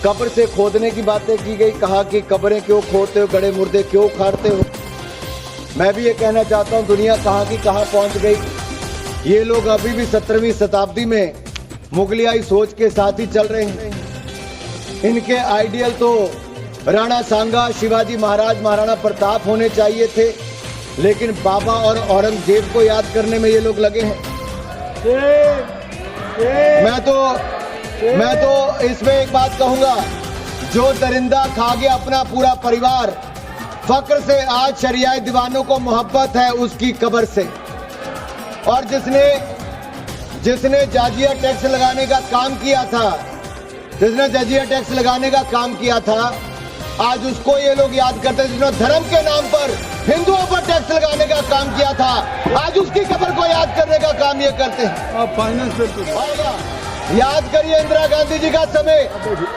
कब्र से खोदने की बातें की गई, कहा कि कब्रें क्यों खोदते हो, गड़े मुर्दे क्यों उखाड़ते हो। मैं भी ये कहना चाहता हूँ, दुनिया कहाँ की कहाँ पहुँच गई। ये लोग अभी भी 17वीं शताब्दी में मुगलियाई सोच के साथ ही चल रहे हैं। इनके आइडियल तो राणा सांगा, शिवाजी महाराज, महाराणा प्रताप होने चाहिए थे, लेकिन बाबा और औरंगजेब को याद करने में ये लोग लगे हैं। मैं तो इसमें एक बात कहूंगा, जो दरिंदा खा गया अपना पूरा परिवार, फक्र से आज शरियाए दीवानों को मोहब्बत है उसकी कब्र से। और जिसने जाजिया टैक्स लगाने का काम किया था, आज उसको ये लोग याद करते हैं। जिसने धर्म के नाम पर हिंदुओं पर टैक्स लगाने का काम किया था, आज उसकी कब्र को याद करने का काम ये करते हैं। आप फाइनेंस याद करिए इंदिरा गांधी जी का समय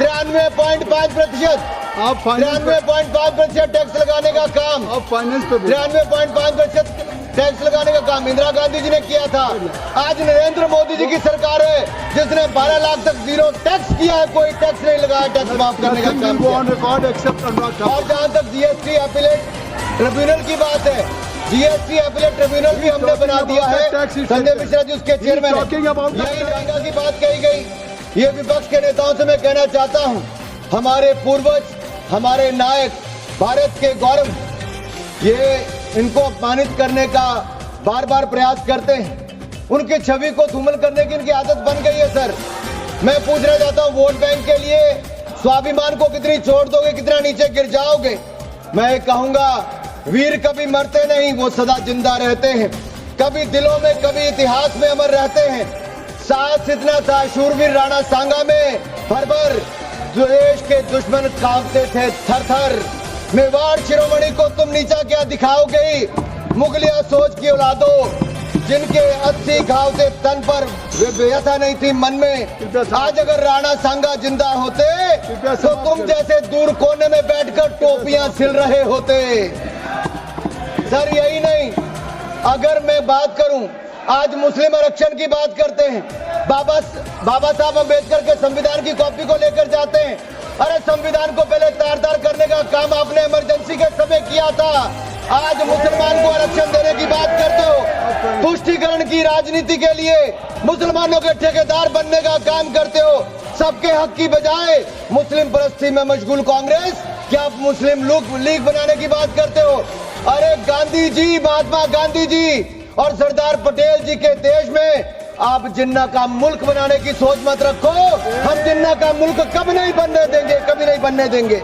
93.5%, आप 93.5% टैक्स लगाने का काम, आप फाइनेंस पे 93.5% टैक्स लगाने का काम इंदिरा गांधी जी ने किया था। आज नरेंद्र मोदी जी की सरकार है जिसने 12 लाख तक जीरो टैक्स किया है, कोई टैक्स नहीं लगाया, टैक्स माफ करने का काम किया। और जहाँ तक जीएसटी अपीलेट ट्रिब्यूनल की बात है, जीएसटी अपीलेट ट्रिब्यूनल भी हमने बना दिया है। संजय मिश्रा जी उसके चेयरमैन हैं। यही महंगा की बात कही गई। ये विपक्ष के नेताओं से मैं कहना चाहता हूँ, हमारे पूर्वज, हमारे नायक, भारत के गौरव, ये इनको अपमानित करने का बार बार प्रयास करते हैं। उनकी छवि को धूमिल करने की इनकी आदत बन गई है। सर, मैं पूछना चाहता हूँ, वोट बैंक के लिए स्वाभिमान को कितनी छोड़ दोगे, कितना नीचे गिर जाओगे। मैं कहूंगा, वीर कभी मरते नहीं, वो सदा जिंदा रहते हैं, कभी दिलों में, कभी इतिहास में अमर रहते हैं। साहस इतना था शूरवीर राणा सांगा में, भर भर देश के दुश्मन कांपते थे थर थर। मेवाड़ शिरोमणि को तुम नीचा क्या दिखाओगे, मुगलिया सोच की औलादो, जिनके 80 घाव थे तन पर, व्यथा नहीं थी मन में। आज अगर राणा सांगा जिंदा होते तो तुम जैसे दूर कोने में बैठकर टोपियां सिल रहे होते। सर, यही नहीं, अगर मैं बात करूं, आज मुस्लिम आरक्षण की बात करते हैं, बाबा साहब अम्बेडकर के संविधान की कॉपी को लेकर जाते हैं। अरे संविधान को पहले तार-तार करने का काम आपने इमरजेंसी के समय किया था, आज मुसलमान को आरक्षण देने की बात करते हो। तुष्टीकरण की राजनीति के लिए मुसलमानों के ठेकेदार बनने का काम करते हो। सबके हक की बजाय मुस्लिम परस्ती में मशगूल कांग्रेस, क्या आप मुस्लिम लीग बनाने की बात करते हो। अरे गांधी जी, महात्मा गांधी जी और सरदार पटेल जी के देश में आप जिन्ना का मुल्क बनाने की सोच मत रखो। हम जिन्ना का मुल्क कभी नहीं बनने देंगे, कभी नहीं बनने देंगे।